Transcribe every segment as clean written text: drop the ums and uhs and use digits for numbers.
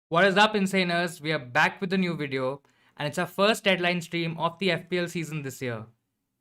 What is up, Insaners? We are back with a new video, and it's our first deadline stream of the FPL season this year.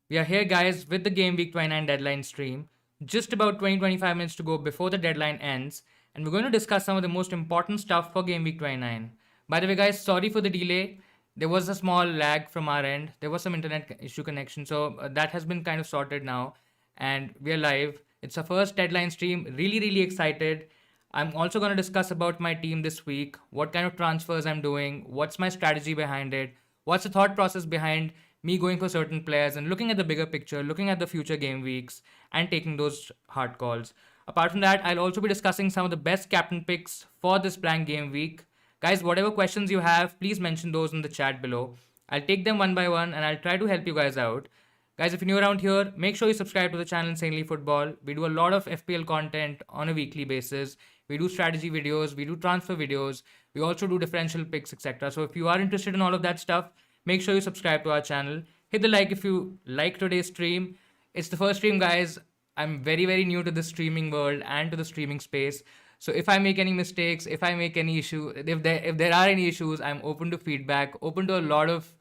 We are here, guys, with the Game Week 29 deadline stream, just about 20-25 minutes to go before the deadline ends, and we're going to discuss some of the most important stuff for Game Week 29. By the way, guys, sorry for the delay. There was a small lag from our end. There was some internet issue connection, so that has been kind of sorted now, and we are live. It's our first deadline stream. Really excited. I'm also going to discuss about my team this week, what kind of transfers I'm doing, what's my strategy behind it, what's the thought process behind me going for certain players and looking at the bigger picture, looking at the future game weeks and taking those hard calls. Apart from that, I'll also be discussing some of the best captain picks for this blank game week. Guys, whatever questions you have, please mention those in the chat below. I'll take them one by one and I'll try to help you guys out. Guys, if you're new around here, make sure you subscribe to the channel Insanely Football. We do a lot of FPL content on a weekly basis. We do strategy videos, we do transfer videos, we also do differential picks, etc. So if you are interested in all of that stuff, make sure you subscribe to our channel. Hit the like if you like today's stream. It's the first stream, guys. I'm very new to the streaming world and to the streaming space. So if I make any mistakes, if I make any issue, if there are any issues, I'm open to feedback, open to a lot of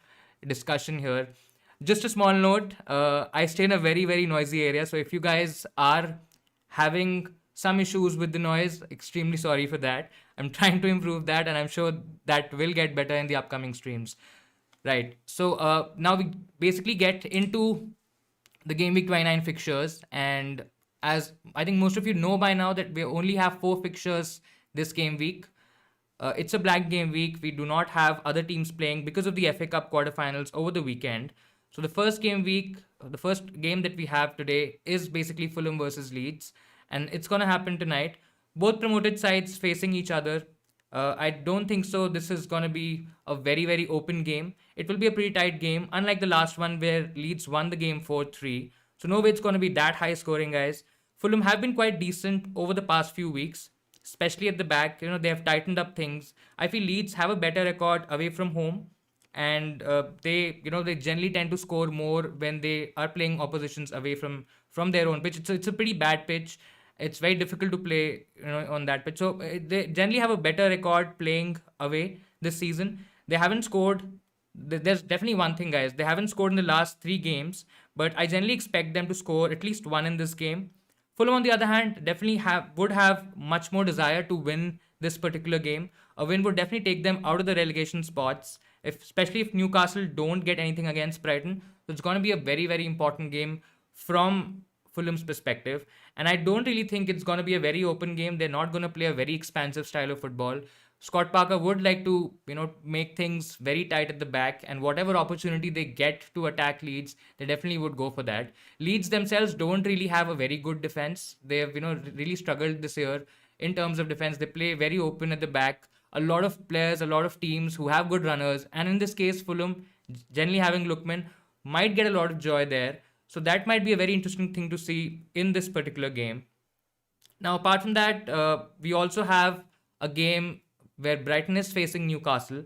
discussion here. Just a small note, I stay in a very noisy area. So if you guys are having some issues with the noise, extremely sorry for that. I'm trying to improve that and I'm sure that will get better in the upcoming streams. Right, so now we basically get into the Game Week 29 fixtures, and as I think most of you know by now that we only have 4 fixtures this game week. It's a blank game week. We do not have other teams playing because of the FA Cup quarterfinals over the weekend. So the first game week, the first game that we have today is basically Fulham versus Leeds. And it's going to happen tonight. Both promoted sides facing each other. I don't think so. This is going to be a very open game. It will be a pretty tight game, unlike the last one where Leeds won the game 4-3. So no way it's going to be that high scoring, guys. Fulham have been quite decent over the past few weeks, especially at the back. You know, they have tightened up things. I feel Leeds have a better record away from home. And they generally tend to score more when they are playing oppositions away from their own pitch. It's a pretty bad pitch. It's very difficult to play, on that pitch. So they generally have a better record playing away this season. They haven't scored. There's definitely one thing, guys. They haven't scored in the last 3 games, but I generally expect them to score at least 1 in this game. Fulham, on the other hand, definitely would have much more desire to win this particular game. A win would definitely take them out of the relegation spots, especially if Newcastle don't get anything against Brighton. So it's going to be a very important game from Fulham's perspective. And I don't really think it's going to be a very open game. They're not going to play a very expansive style of football. Scott Parker would like to, make things very tight at the back, and whatever opportunity they get to attack Leeds, they definitely would go for that. Leeds themselves don't really have a very good defense. They have, really struggled this year in terms of defense. They play very open at the back. A lot of players, a lot of teams who have good runners, and in this case, Fulham, generally having Lookman, might get a lot of joy there. So that might be a very interesting thing to see in this particular game. Now, apart from that, we also have a game where Brighton is facing Newcastle.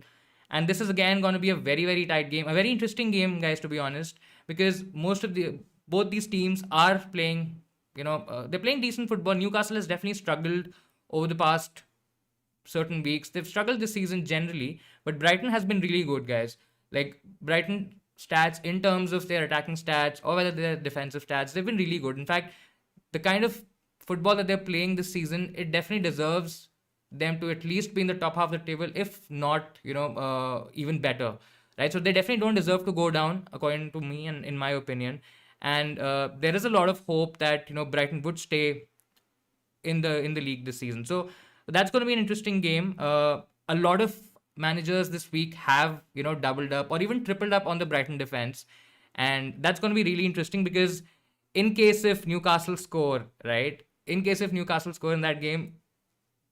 And this is again going to be a very tight game. A very interesting game, guys, to be honest, because both these teams are playing, they're playing decent football. Newcastle has definitely struggled over the past certain weeks. They've struggled this season generally, but Brighton has been really good, guys. Like Brighton stats in terms of their attacking stats or whether their defensive stats, they've been really good. In fact, the kind of football that they're playing this season, it definitely deserves them to at least be in the top half of the table, if not, even better, right? So they definitely don't deserve to go down, according to me and in my opinion. And there is a lot of hope that, Brighton would stay in the league this season. So that's going to be an interesting game. A lot of managers this week have, doubled up or even tripled up on the Brighton defense. And that's going to be really interesting because in case if Newcastle score, right? In case if Newcastle score in that game,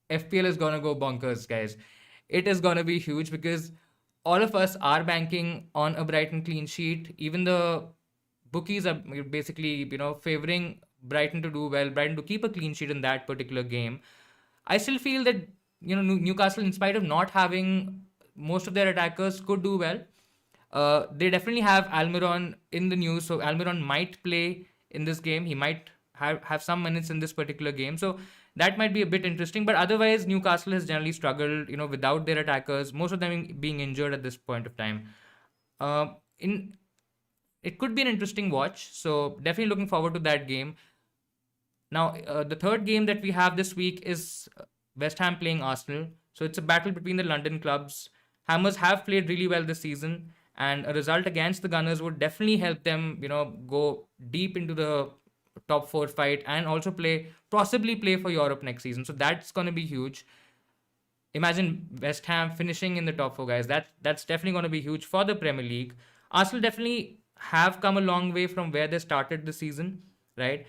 FPL is going to go bonkers, guys. It is going to be huge because all of us are banking on a Brighton clean sheet. Even the bookies are basically, favoring Brighton to do well, Brighton to keep a clean sheet in that particular game. I still feel that, Newcastle, in spite of not having most of their attackers, could do well. They definitely have Almiron in the news, so Almiron might play in this game. He might have some minutes in this particular game. So that might be a bit interesting. But otherwise, Newcastle has generally struggled, without their attackers, most of them being injured at this point of time. In It could be an interesting watch. So definitely looking forward to that game. Now, the third game that we have this week is West Ham playing Arsenal. So it's a battle between the London clubs. Hammers have played really well this season, and a result against the Gunners would definitely help them, go deep into the top four fight and also possibly play for Europe next season. So that's going to be huge. Imagine West Ham finishing in the top four, guys. That's definitely going to be huge for the Premier League. Arsenal definitely have come a long way from where they started the season, right?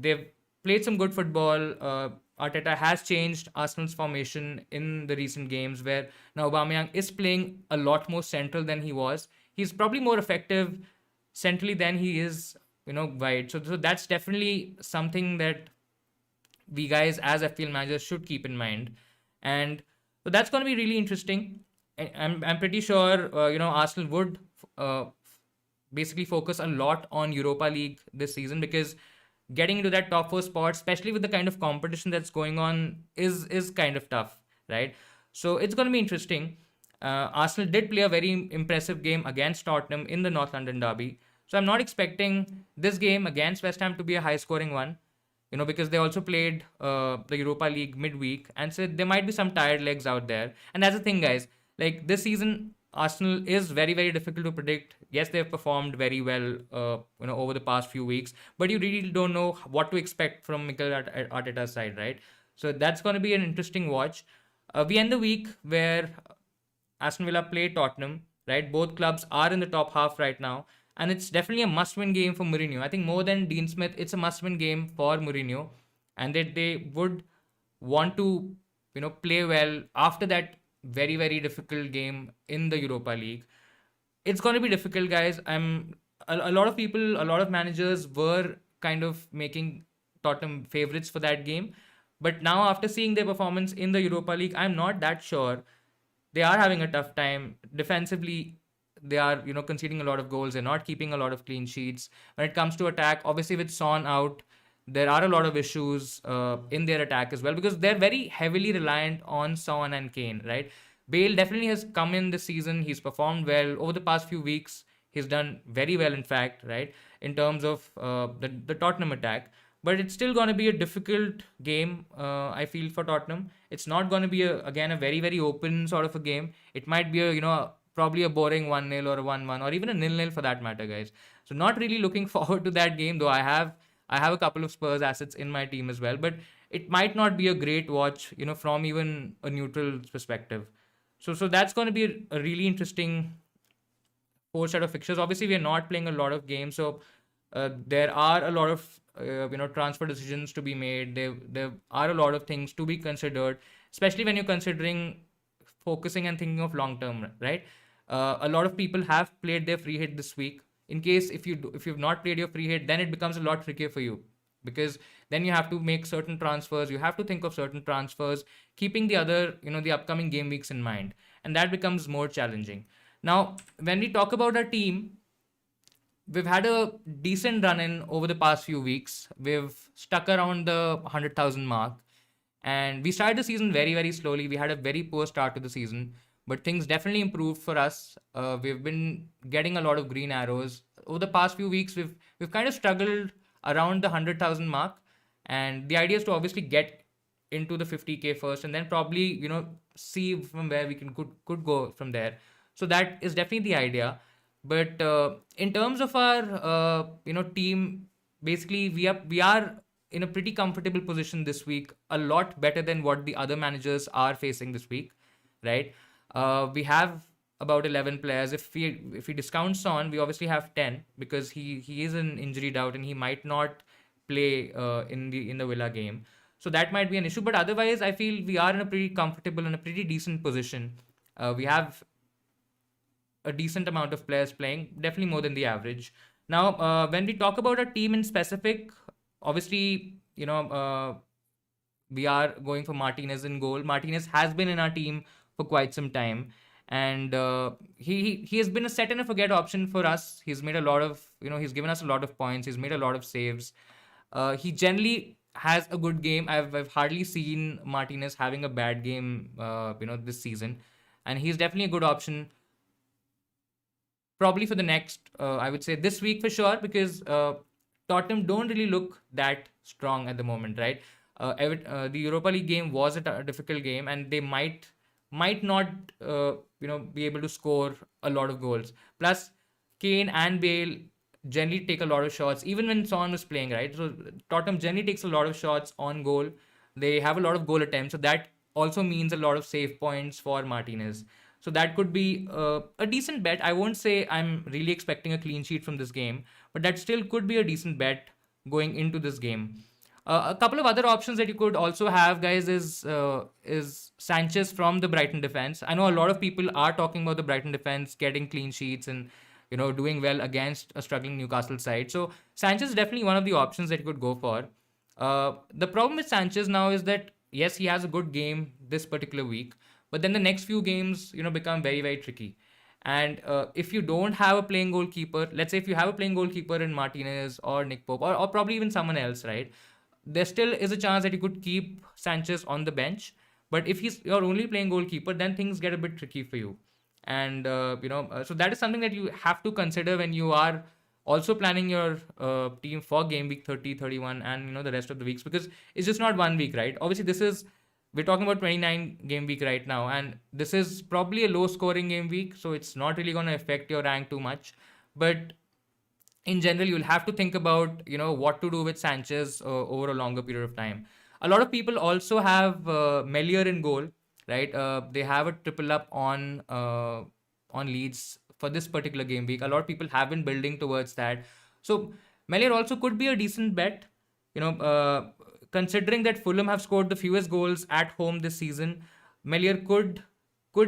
They've played some good football. Arteta has changed Arsenal's formation in the recent games, where now Aubameyang is playing a lot more central than he was. He's probably more effective centrally than he is, wide. So that's definitely something that we guys as FPL managers should keep in mind. And so that's going to be really interesting. I'm pretty sure, Arsenal would basically focus a lot on Europa League this season, because getting into that top four spot, especially with the kind of competition that's going on, is kind of tough, right? So it's going to be interesting. Arsenal did play a very impressive game against Tottenham in the North London derby. So I'm not expecting this game against West Ham to be a high-scoring one, because they also played the Europa League midweek, and so there might be some tired legs out there. And that's the thing, guys. Like, this season, Arsenal is very, very difficult to predict. Yes, they've performed very well, over the past few weeks, but you really don't know what to expect from Mikel Arteta's side, right? So that's going to be an interesting watch. We end the week where Aston Villa play Tottenham, right? Both clubs are in the top half right now, and it's definitely a must-win game for Mourinho. I think more than Dean Smith, it's a must-win game for Mourinho, and that they would want to, play well after that very, very difficult game in the Europa League. It's going to be difficult, guys. A lot of people, a lot of managers were kind of making Tottenham favorites for that game. But now, after seeing their performance in the Europa League, I'm not that sure. They are having a tough time. Defensively, they are, conceding a lot of goals. They're not keeping a lot of clean sheets. When it comes to attack, obviously with Son out, there are a lot of issues in their attack as well, because they're very heavily reliant on Son and Kane, right? Bale definitely has come in this season. He's performed well over the past few weeks. He's done very well, in fact, right, in terms of the Tottenham attack. But it's still going to be a difficult game, I feel, for Tottenham. It's not going to be, again, a very, very open sort of a game. It might be probably a boring 1-0 or a 1-1 or even a 0-0 for that matter, guys. So not really looking forward to that game, though I have a couple of Spurs assets in my team as well. But it might not be a great watch, from even a neutral perspective. So that's going to be a really interesting four set of fixtures. Obviously, we are not playing a lot of games, so there are a lot of transfer decisions to be made. There are a lot of things to be considered, especially when you're considering focusing and thinking of long term, right? A lot of people have played their free hit this week. In case if you've not played your free hit, then it becomes a lot trickier for you, because then you have to make certain transfers. You have to think of certain transfers, keeping the other, the upcoming game weeks in mind, and that becomes more challenging. Now, when we talk about our team, we've had a decent run in over the past few weeks. We've stuck around the 100,000 mark, and we started the season very, very slowly. We had a very poor start to the season, but things definitely improved for us. We've been getting a lot of green arrows over the past few weeks. We've kind of struggled around the 100,000 mark, and the idea is to obviously get into the 50K first, and then probably see from where we could go from there. So that is definitely the idea. But in terms of our team, basically we are in a pretty comfortable position this week, a lot better than what the other managers are facing this week, right? We have about 11 players. If we discount Son, we obviously have 10, because he is an injury doubt and he might not play in the Villa game. So that might be an issue. But otherwise, I feel we are in a pretty comfortable and a pretty decent position. We have a decent amount of players playing, definitely more than the average. Now, when we talk about our team in specific, obviously, we are going for Martinez in goal. Martinez has been in our team for quite some time, and he has been a set and a forget option for us. He's made a lot of, he's given us a lot of points. He's made a lot of saves. He generally has a good game. I've hardly seen Martinez having a bad game, this season, and he's definitely a good option probably for the next, I would say this week for sure, because Tottenham don't really look that strong at the moment, right? The Europa League game was a difficult game, and they might not, be able to score a lot of goals. Plus, Kane and Bale generally take a lot of shots, even when Son was playing, right? So Tottenham generally takes a lot of shots on goal. They have a lot of goal attempts, so that also means a lot of save points for Martinez. So that could be a decent bet. I won't say I'm really expecting a clean sheet from this game, but that still could be a decent bet going into this game. A couple of other options that you could also have, guys, is Sanchez from the Brighton defense. I know a lot of people are talking about the Brighton defense getting clean sheets and doing well against a struggling Newcastle side. So Sanchez is definitely one of the options that you could go for. The problem with Sanchez now is that yes, he has a good game this particular week, but then the next few games, become very, very tricky. And if you don't have a playing goalkeeper, let's say if you have a playing goalkeeper in Martinez or Nick Pope or probably even someone else, right? There still is a chance that you could keep Sanchez on the bench. But if he's your only playing goalkeeper, then things get a bit tricky for you. And, so that is something that you have to consider when you are also planning your team for game week 30, 31, and, the rest of the weeks, because it's just not 1 week, right? Obviously, we're talking about 29 game week right now, and this is probably a low scoring game week, so it's not really going to affect your rank too much. But in general, you'll have to think about what to do with Sanchez over a longer period of time. A lot of people also have Melier in goal, right? They have a triple up on Leeds for this particular game week. A lot of people have been building towards that, so Melier also could be a decent bet. Considering that Fulham have scored the fewest goals at home this season, Melier could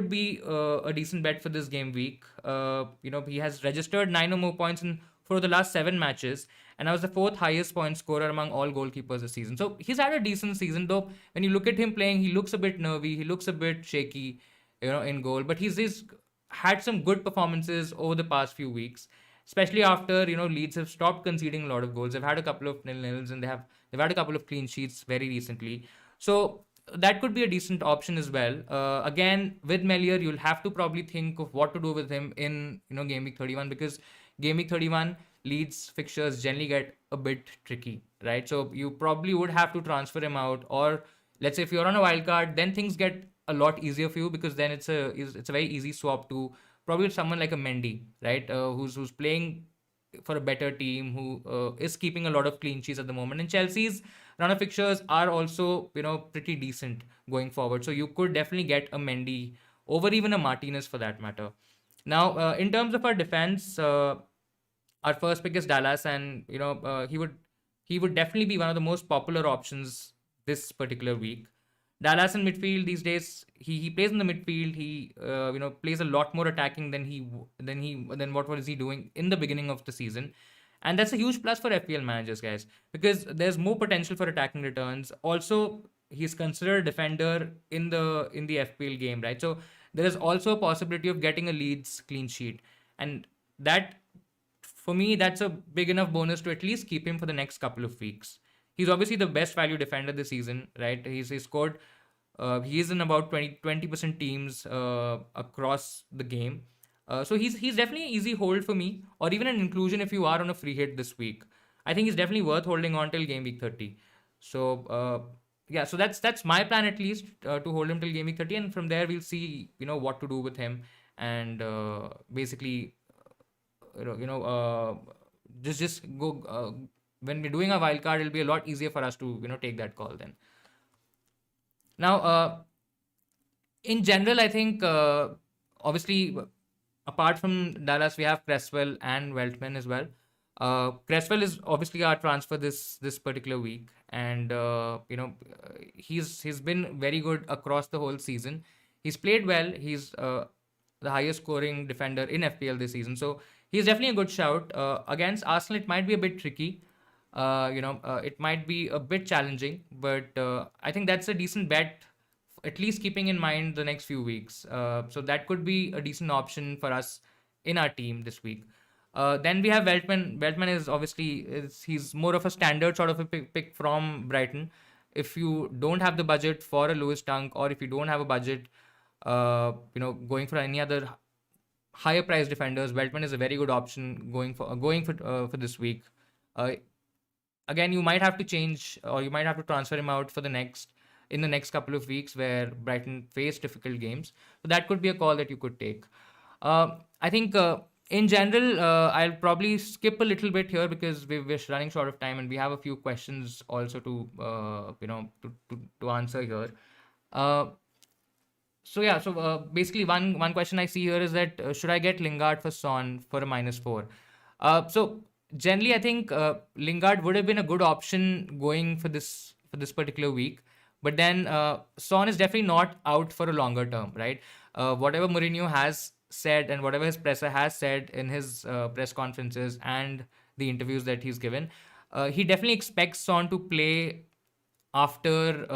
be a decent bet for this game week. He has registered 9 or more points for the last 7 matches, and I was the fourth highest point scorer among all goalkeepers this season. So he's had a decent season, though. When you look at him playing, he looks a bit nervy, he looks a bit shaky, in goal. But he's had some good performances over the past few weeks, especially after Leeds have stopped conceding a lot of goals. They've had a couple of nil-nils, and they've had a couple of clean sheets very recently. So that could be a decent option as well. Again, with Melier, you'll have to probably think of what to do with him in game week 31, because game week 31 Leeds fixtures generally get a bit tricky, right? So you probably would have to transfer him out, or let's say if you're on a wild card, then things get a lot easier for you, because then it's a very easy swap to probably someone like a Mendy, right? Who's playing for a better team, who is keeping a lot of clean sheets at the moment. And Chelsea's run of fixtures are also pretty decent going forward, so you could definitely get a Mendy over even a Martinez for that matter. Now, in terms of our defense, our first pick is Dallas, and he would definitely be one of the most popular options this particular week. Dallas in midfield these days, he plays in the midfield. He plays a lot more attacking than what was he doing in the beginning of the season, and that's a huge plus for FPL managers, guys, because there's more potential for attacking returns. Also, he's considered a defender in the FPL game, right? So there is also a possibility of getting a Leeds clean sheet, and that, for me, that's a big enough bonus to at least keep him for the next couple of weeks. He's obviously the best value defender this season, right? He's scored. He is in about 20% teams across the game. So he's definitely an easy hold for me, or even an inclusion if you are on a free hit this week. I think he's definitely worth holding on till game week 30. So yeah, so that's my plan, at least, to hold him till game week 30, and from there we'll see what to do with him, and basically just go. When we're doing a wild card, it'll be a lot easier for us to take that call then. Now, in general, I think obviously, apart from Dallas, we have Cresswell and Weltman as well. Cresswell is obviously our transfer this particular week, and he's been very good across the whole season. He's played well. He's the highest scoring defender in FPL this season, so he's definitely a good shout. Against Arsenal, it might be a bit tricky. It might be a bit challenging, but I think that's a decent bet at least keeping in mind the next few weeks. So that could be a decent option for us in our team this week. Then we have Veltman. Veltman is obviously he's more of a standard sort of a pick from Brighton. If you don't have the budget for a Lewis Dunk, or if you don't have a budget, going for any other higher price defenders, Veltman is a very good option going for this week. Uh, Again, you might have to change, or you might have to transfer him out in the next couple of weeks where Brighton face difficult games. So that could be a call that you could take. I think in general, I'll probably skip a little bit here because we're running short of time and we have a few questions also to answer here. Uh, so basically, one question I see here is that should I get Lingard for Son for a -4? So generally, I think Lingard would have been a good option going for this particular week, but then Son is definitely not out for a longer term, right? Whatever Mourinho has said and whatever his presser has said in his press conferences and the interviews that he's given, he definitely expects Son to play after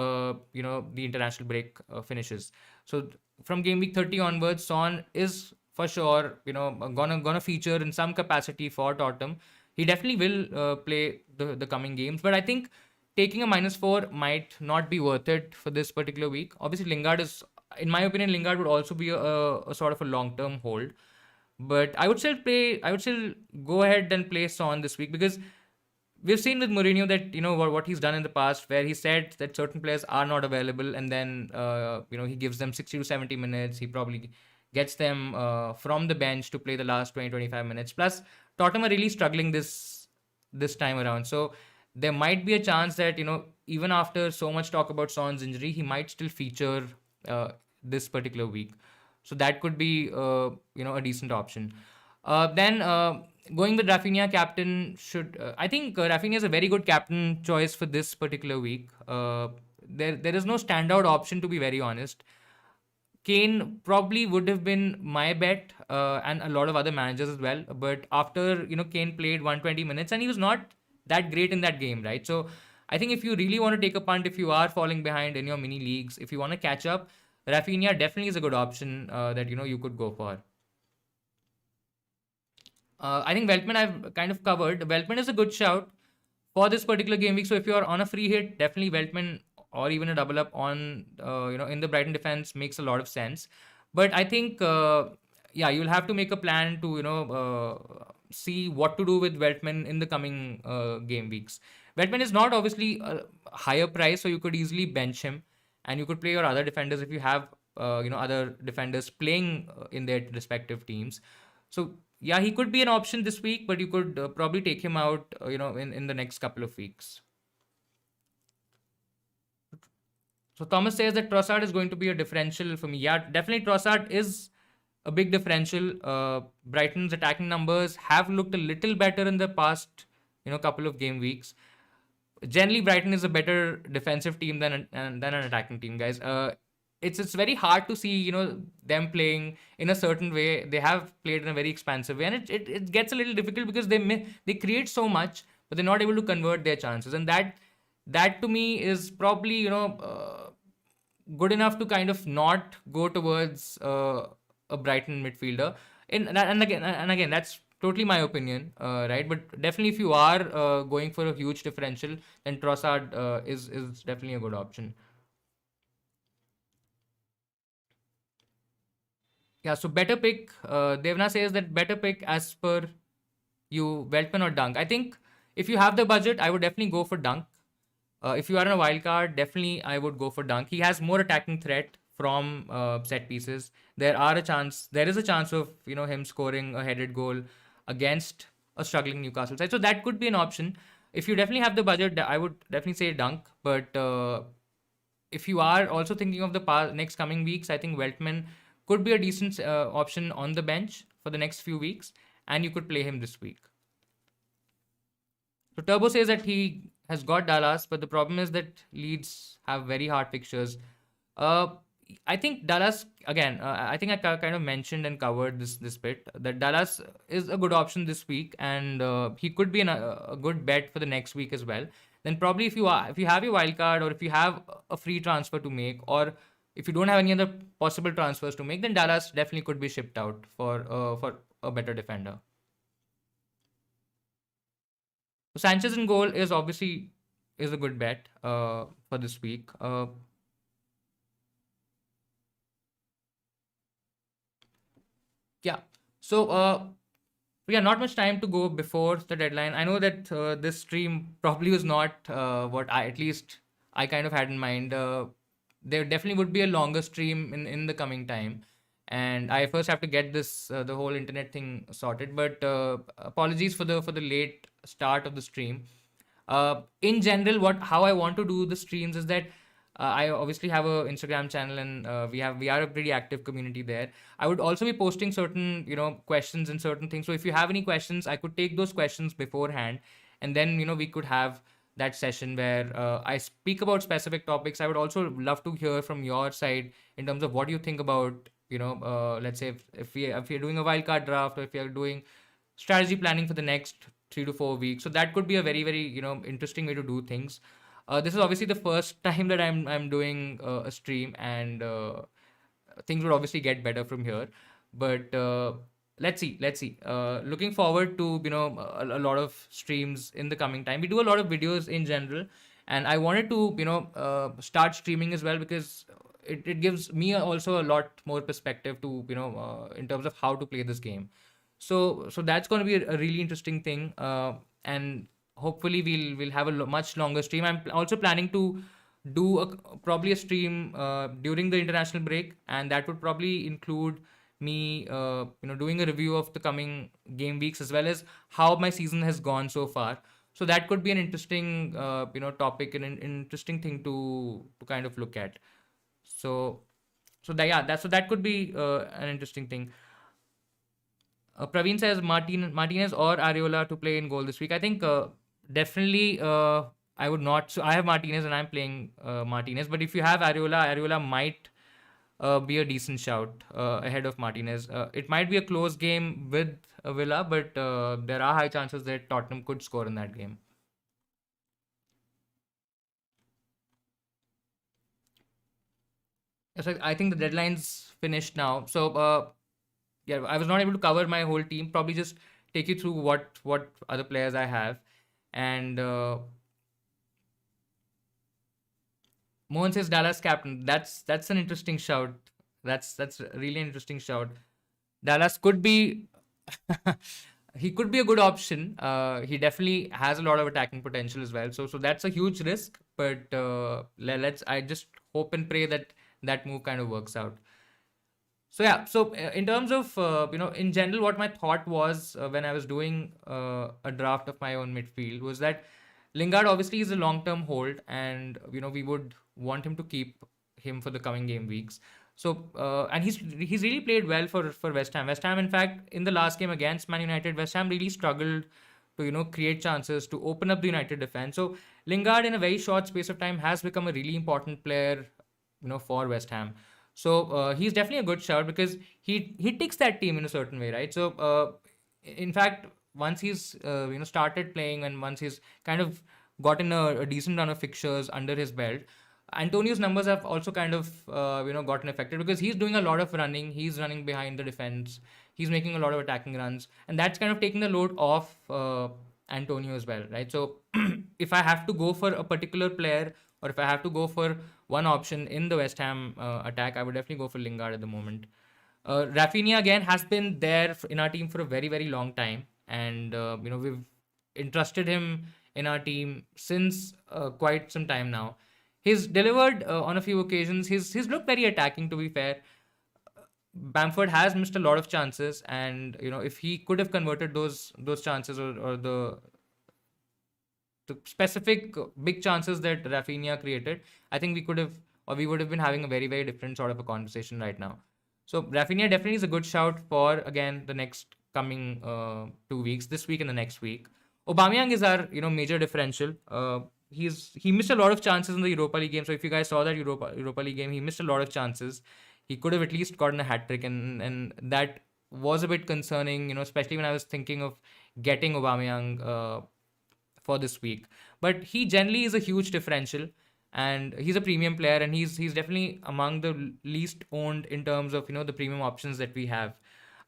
the international break finishes. So from game week 30 onwards, Son is for sure gonna feature in some capacity for Tottenham. He definitely will play the coming games, but I think taking a -4 might not be worth it for this particular week. Obviously, Lingard is, in my opinion, Lingard would also be a sort of a long-term hold. But I would still go ahead and play Son this week because we've seen with Mourinho that what he's done in the past, where he said that certain players are not available, and then he gives them 60 to 70 minutes. He probably gets them from the bench to play the last 20-25 minutes. Plus, Tottenham are really struggling this time around, so there might be a chance that even after so much talk about Son's injury, he might still feature this particular week. So that could be a decent option. Then going with Rafinha captain I think Rafinha is a very good captain choice for this particular week. There is no standout option, to be very honest. Kane probably would have been my bet, and a lot of other managers as well. But after Kane played 120 minutes and he was not that great in that game, right? So I think if you really want to take a punt, if you are falling behind in your mini leagues, if you want to catch up, Rafinha definitely is a good option that you could go for. I think Veltman I've kind of covered. Veltman is a good shout for this particular game week. So if you're on a free hit, definitely Veltman or even a double up on in the Brighton defense makes a lot of sense. But I think you'll have to make a plan to see what to do with Veltman in the coming game weeks. Veltman is not obviously a higher price, so you could easily bench him, and you could play your other defenders if you have other defenders playing in their respective teams. So yeah, he could be an option this week, but you could probably take him out in the next couple of weeks. So Thomas says that Trossard is going to be a differential for me. Yeah, definitely Trossard is a big differential. Brighton's attacking numbers have looked a little better in the past couple of game weeks. Generally, Brighton is a better defensive team than an attacking team, guys. It's very hard to see them playing in a certain way. They have played in a very expansive way, and it gets a little difficult because they create so much, but they're not able to convert their chances, and that to me is probably good enough to kind of not go towards a Brighton midfielder. And again, that's totally my opinion, right? But definitely, if you are going for a huge differential, then Trossard is definitely a good option. Yeah, so better pick. Devna says that better pick as per you, Veltman or Dunk. I think if you have the budget, I would definitely go for Dunk. If you are in a wild card, definitely I would go for Dunk. He has more attacking threat from set pieces. There is a chance of him scoring a headed goal against a struggling Newcastle side. So that could be an option. If you definitely have the budget, I would definitely say Dunk. But if you are also thinking of the next coming weeks, I think Veltman could be a decent option on the bench for the next few weeks, and you could play him this week. So Turbo says that he has got Dallas, but the problem is that Leeds have very hard fixtures. I think Dallas, again, I think I kind of mentioned and covered this bit, that Dallas is a good option this week, and he could be a good bet for the next week as well. Then probably if you have your wild card, or if you have a free transfer to make, or if you don't have any other possible transfers to make, then Dallas definitely could be shipped out for a better defender. So Sanchez in goal is obviously is a good bet for this week. Yeah. So yeah, not much time to go before the deadline. I know that this stream probably was not what I at least I kind of had in mind. There definitely would be a longer stream in the coming time, and I first have to get this the whole internet thing sorted. But apologies for the late start of the stream. In general, what how I want to do the streams is that I obviously have a Instagram channel, and we are a pretty active community there. I would also be posting certain questions and certain things. So if you have any questions, I could take those questions beforehand, and then we could have that session where I speak about specific topics. I would also love to hear from your side in terms of what you think about let's say if you're doing a wildcard draft, or if you're doing strategy planning for the next 3 to 4 weeks. So that could be a very very interesting way to do things. This is obviously the first time that I'm doing a stream, and things would obviously get better from here. But let's see. Looking forward to a lot of streams in the coming time. We do a lot of videos in general, and I wanted to start streaming as well, because it gives me also a lot more perspective to in terms of how to play this game. So that's going to be a really interesting thing, and hopefully we'll have a much longer stream. I'm also planning to do probably a stream during the international break, and that would probably include me doing a review of the coming game weeks, as well as how my season has gone so far. So that could be an interesting topic, and an interesting thing to kind of look at. So that could be an interesting thing. Praveen says Martinez or Areola to play in goal this week. I think definitely I would not. So I have Martinez and I'm playing Martinez. But if you have Areola, Areola might be a decent shout ahead of Martinez. It might be a close game with Villa, but there are high chances that Tottenham could score in that game. So I think the deadline's finished now. So yeah, I was not able to cover my whole team. Probably just take you through what other players I have. And Mohan says Dallas captain. That's an interesting shout. That's really an interesting shout. Dallas could be he could be a good option. He definitely has a lot of attacking potential as well. So that's a huge risk. But let's I just hope and pray that that move kind of works out. So yeah, so in terms of in general, what my thought was when I was doing a draft of my own midfield was that Lingard obviously is a long-term hold, and we would want him to keep him for the coming game weeks. So and he's really played well for West Ham. West Ham, in fact, in the last game against Man United, West Ham really struggled to create chances to open up the United defense. So Lingard, in a very short space of time, has become a really important player for West Ham. So he's definitely a good shout, because he takes that team in a certain way, right? So in fact, once he's started playing, and once he's kind of gotten a decent run of fixtures under his belt, Antonio's numbers have also kind of gotten affected, because he's doing a lot of running. He's running behind the defense. He's making a lot of attacking runs, and that's kind of taking the load off Antonio as well, right? So if I have to go for a particular player, or if I have to go for one option in the West Ham attack, I would definitely go for Lingard at the moment. Rafinha again has been there in our team for a very very long time, and we've entrusted him in our team since quite some time now. He's delivered on a few occasions. He's looked very attacking, to be fair. Bamford has missed a lot of chances, and if he could have converted those chances, or the specific big chances that Rafinha created, I think we would have been having a very, very different sort of a conversation right now. So Rafinha definitely is a good shout for, again, the next coming 2 weeks, this week and the next week. Aubameyang is our major differential. He missed a lot of chances in the Europa League game. So if you guys saw that Europa League game, he missed a lot of chances. He could have at least gotten a hat trick, and that was a bit concerning, especially when I was thinking of getting Aubameyang for this week. But he generally is a huge differential, and he's a premium player, and he's definitely among the least owned in terms of the premium options that we have.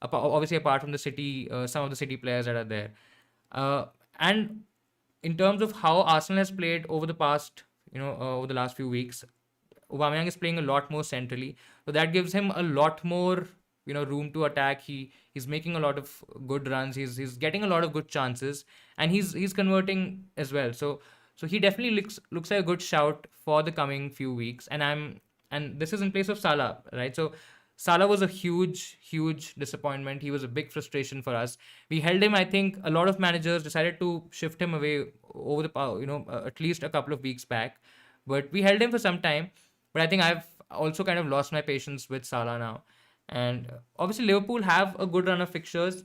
Obviously, apart from the City, some of the City players that are there, and in terms of how Arsenal has played over the past, over the last few weeks, Aubameyang is playing a lot more centrally, so that gives him a lot more room to attack. He's making a lot of good runs. He's getting a lot of good chances, and he's converting as well. So he definitely looks like a good shout for the coming few weeks. And this is in place of Salah, right? So Salah was a huge disappointment. He was a big frustration for us. We held him. I think a lot of managers decided to shift him away over at least a couple of weeks back, but we held him for some time. But I think I've also kind of lost my patience with Salah now. And obviously, Liverpool have a good run of fixtures.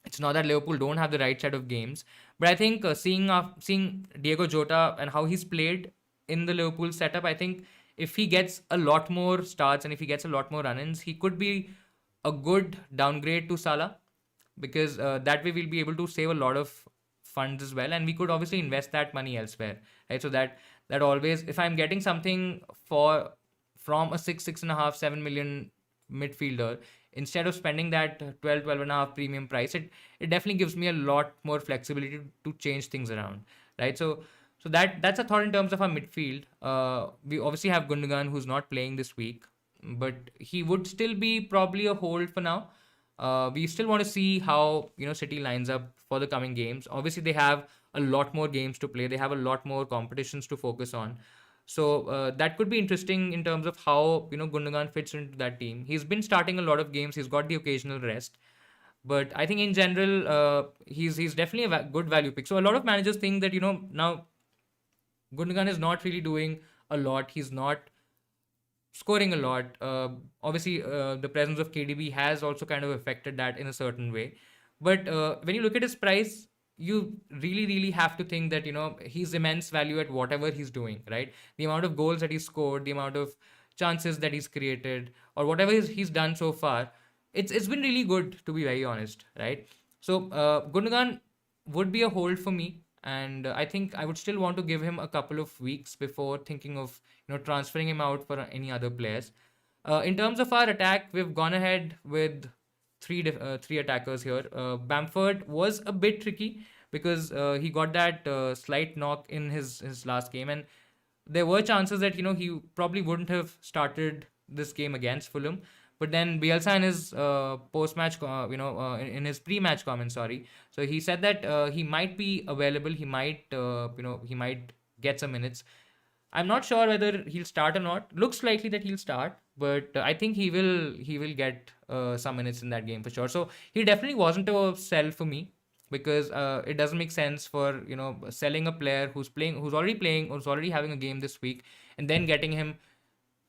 It's not that Liverpool don't have the right set of games, but I think seeing Diego Jota and how he's played in the Liverpool setup, I think if he gets a lot more starts and if he gets a lot more run-ins, he could be a good downgrade to Salah, because that way we'll be able to save a lot of funds as well, and we could obviously invest that money elsewhere, right? So that always, if I'm getting something from a 6.5, 7 million midfielder, instead of spending that 12 and a half premium price, it definitely gives me a lot more flexibility to change things around, right? So that's a thought in terms of our midfield. We obviously have Gundogan, who's not playing this week, but he would still be probably a hold for now. We still want to see how City lines up for the coming games. Obviously, they have a lot more games to play. They have a lot more competitions to focus on. So that could be interesting in terms of how Gundogan fits into that team. He's been starting a lot of games. He's got the occasional rest, but I think in general he's definitely a good value pick. So a lot of managers think that now Gundogan is not really doing a lot. He's not scoring a lot. Obviously, the presence of KDB has also kind of affected that in a certain way. But when you look at his price, you really have to think that he's immense value at whatever he's doing, right? The amount of goals that he's scored, the amount of chances that he's created, or whatever he's done so far, it's been really good, to be very honest, right? So Gundogan would be a hold for me, and I think I would still want to give him a couple of weeks before thinking of transferring him out for any other players. In terms of our attack, we've gone ahead with three attackers here. Bamford was a bit tricky because he got that slight knock in his last game, and there were chances that he probably wouldn't have started this game against Fulham. But then Bielsa in his post-match, in his pre-match comments, sorry. So he said that he might be available. He might, he might get some minutes. I'm not sure whether he'll start or not. Looks likely that he'll start, but I think he will get some minutes in that game for sure. So he definitely wasn't a sell for me, because it doesn't make sense for selling a player who's already playing, who's already having a game this week, and then getting him,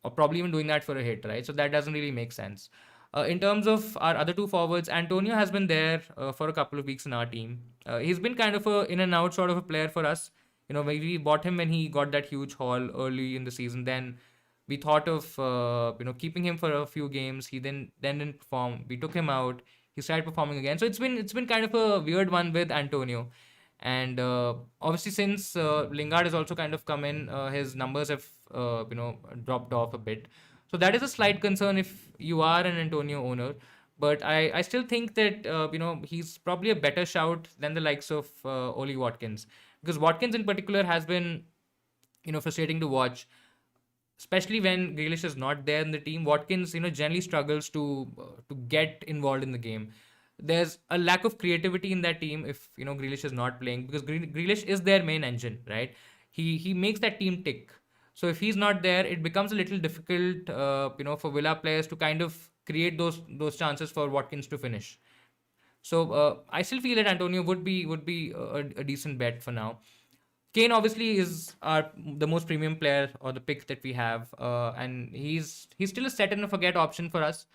or probably even doing that for a hit, right? So that doesn't really make sense. In terms of our other two forwards, Antonio has been there for a couple of weeks in our team. He's been kind of a in and out sort of a player for us. We bought him when he got that huge haul early in the season. Then we thought of keeping him for a few games. He then didn't perform. We took him out. He started performing again. So it's been kind of a weird one with Antonio. And obviously, since Lingard has also kind of come in, his numbers have dropped off a bit. So that is a slight concern if you are an Antonio owner. But I still think that he's probably a better shout than the likes of Oli Watkins, because Watkins in particular has been frustrating to watch, especially when Grealish is not there in the team. Watkins generally struggles to get involved in the game. There's a lack of creativity in that team if Grealish is not playing, because Grealish is their main engine, right? He makes that team tick. So if he's not there, it becomes a little difficult for Villa players to kind of create those chances for Watkins to finish. So I still feel that Antonio would be a decent bet for now. Kane obviously is the most premium player or the pick that we have, and he's still a set and a forget option for us.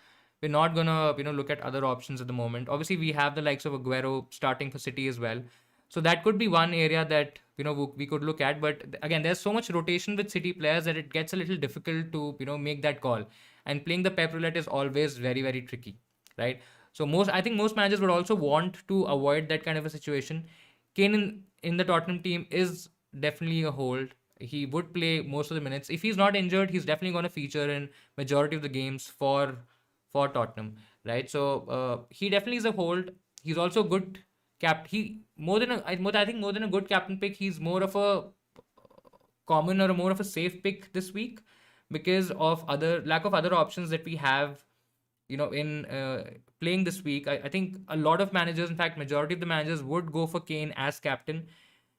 We're not gonna look at other options at the moment. Obviously, we have the likes of Aguero starting for City as well, so that could be one area that we could look at. But again, there's so much rotation with City players that it gets a little difficult to make that call. And playing the pep roulette is always very tricky, right? So I think most managers would also want to avoid that kind of a situation. Kane in the Tottenham team is definitely a hold. he would play most of the minutes. If he's not injured, he's definitely going to feature in majority of the games for Tottenham, right? So he definitely is a hold. He's also good he more than I think more than a good captain pick. He's more of a common or more of a safe pick this week because of other lack of other options that we have, in playing this week. I think a lot of managers, in fact majority of the managers, would go for Kane as captain.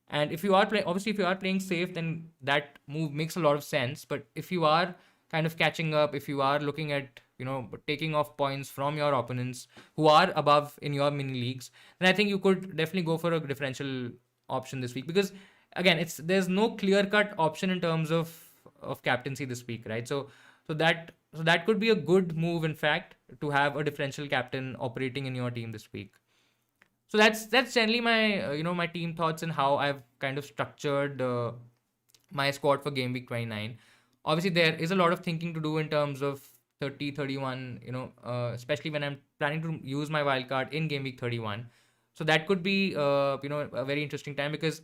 And if you are playing, obviously if you are playing safe, then that move makes a lot of sense. But if you are kind of catching up, if you are looking at taking off points from your opponents who are above in your mini leagues, then I think you could definitely go for a differential option this week, because again, there's no clear cut option in terms of captaincy this week, right? So that could be a good move, in fact, to have a differential captain operating in your team this week. So that's generally my my team thoughts and how I've kind of structured my squad for game week 29. Obviously there is a lot of thinking to do in terms of 30 31, especially when I'm planning to use my wild card in game week 31. So that could be a very interesting time, because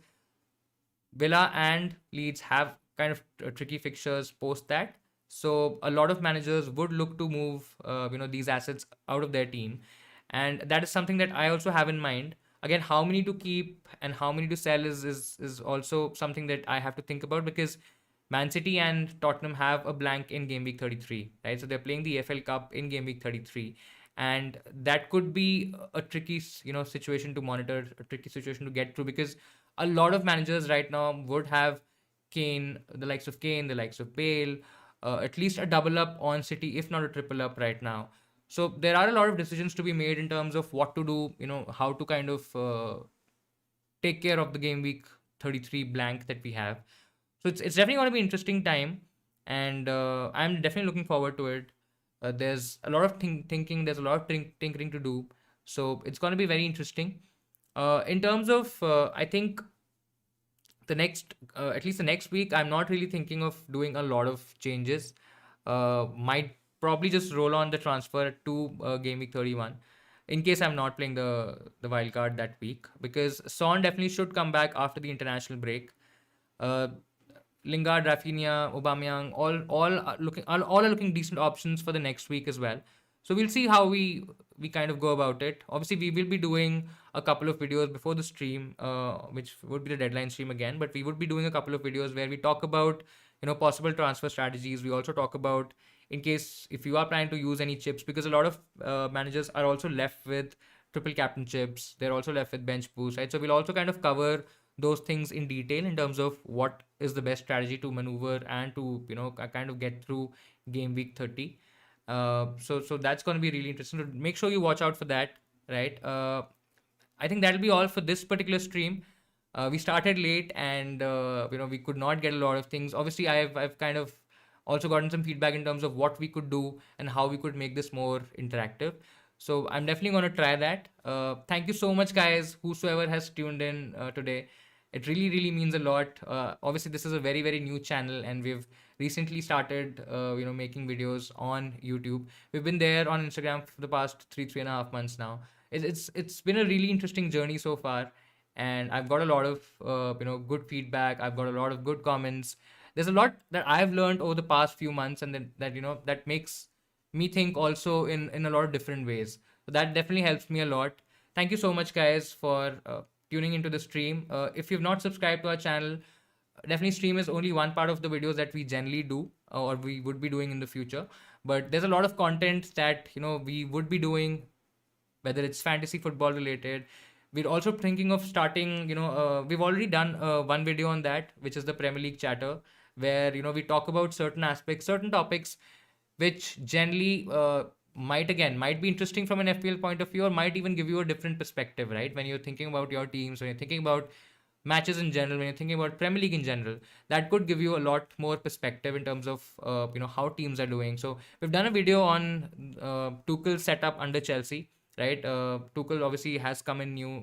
Villa and Leeds have kind of tricky fixtures post that. So a lot of managers would look to move these assets out of their team, and that is something that I also have in mind. Again, how many to keep and how many to sell is also something that I have to think about, because Man City and Tottenham have a blank in game week 33, right? So they're playing the FL Cup in game week 33, and that could be a tricky situation to monitor, a tricky situation to get through, because a lot of managers right now would have the likes of Kane, the likes of Bale, at least a double up on City, if not a triple up right now. So there are a lot of decisions to be made in terms of what to do, how to kind of take care of the game week 33 blank that we have. So it's definitely going to be an interesting time, and I'm definitely looking forward to it. There's a lot of thinking, there's a lot of tinkering to do. So it's going to be very interesting. In terms of, I think at least the next week, I'm not really thinking of doing a lot of changes. Might probably just roll on the transfer to game week 31 in case I'm not playing the wild card that week, because Son definitely should come back after the international break. Uh, Lingard, Rafinha, Aubameyang, all are looking decent options for the next week as well. So we'll see how we kind of go about it. Obviously, we will be doing a couple of videos before the stream, which would be the deadline stream again. But we would be doing a couple of videos where we talk about possible transfer strategies. We also talk about, in case if you are planning to use any chips, because a lot of managers are also left with triple captain chips. They're also left with bench boost, right? So we'll also kind of cover those things in detail in terms of what is the best strategy to maneuver and to kind of get through game week 30. So that's going to be really interesting. So make sure you watch out for that, right? I think that'll be all for this particular stream. We started late, and we could not get a lot of things. Obviously, I've kind of also gotten some feedback in terms of what we could do and how we could make this more interactive. So I'm definitely going to try that. Thank you so much, guys, whosoever has tuned in today. It really, really means a lot. Obviously, this is a very, very new channel, and we've recently started, making videos on YouTube. We've been there on Instagram for the past 3.5 months now. It's been a really interesting journey so far, and I've got a lot of good feedback. I've got a lot of good comments. There's a lot that I've learned over the past few months, and that makes me think also in a lot of different ways. So that definitely helps me a lot. Thank you so much, guys, for tuning into the stream. If you've not subscribed to our channel, definitely stream is only one part of the videos that we generally do, or we would be doing in the future. But there's a lot of content that we would be doing, whether it's fantasy football related. We're also thinking of starting, we've already done one video on that, which is the Premier League chatter, where we talk about certain aspects, certain topics, which generally might be interesting from an FPL point of view, or might even give you a different perspective, right? When you're thinking about your teams, when you're thinking about matches in general, when you're thinking about Premier League in general, that could give you a lot more perspective in terms of how teams are doing. So we've done a video on Tuchel's setup under Chelsea, right? Tuchel obviously has come in new,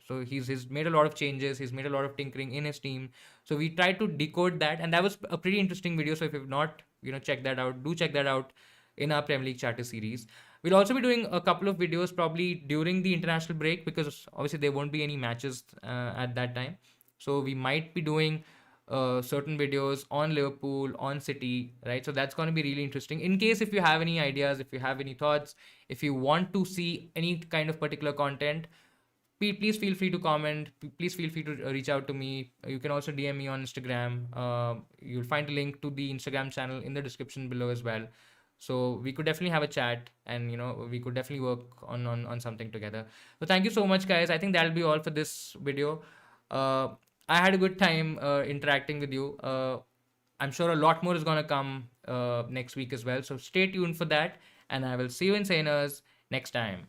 so he's made a lot of changes, he's made a lot of tinkering in his team. So we tried to decode that, and that was a pretty interesting video. So if you've not checked that out, do check that out in our Premier League chatter series. We'll also be doing a couple of videos probably during the international break, because obviously there won't be any matches at that time. So we might be doing certain videos on Liverpool, on City, right? So that's going to be really interesting. In case if you have any ideas, if you have any thoughts, if you want to see any kind of particular content, please feel free to comment. Please feel free to reach out to me. You can also DM me on Instagram. You'll find a link to the Instagram channel in the description below as well. So we could definitely have a chat, and we could definitely work on something together. So thank you so much, guys. I think that'll be all for this video. uh, I had a good time interacting with you. I'm sure a lot more is gonna come next week as well, so stay tuned for that, and I will see you in Saners next time.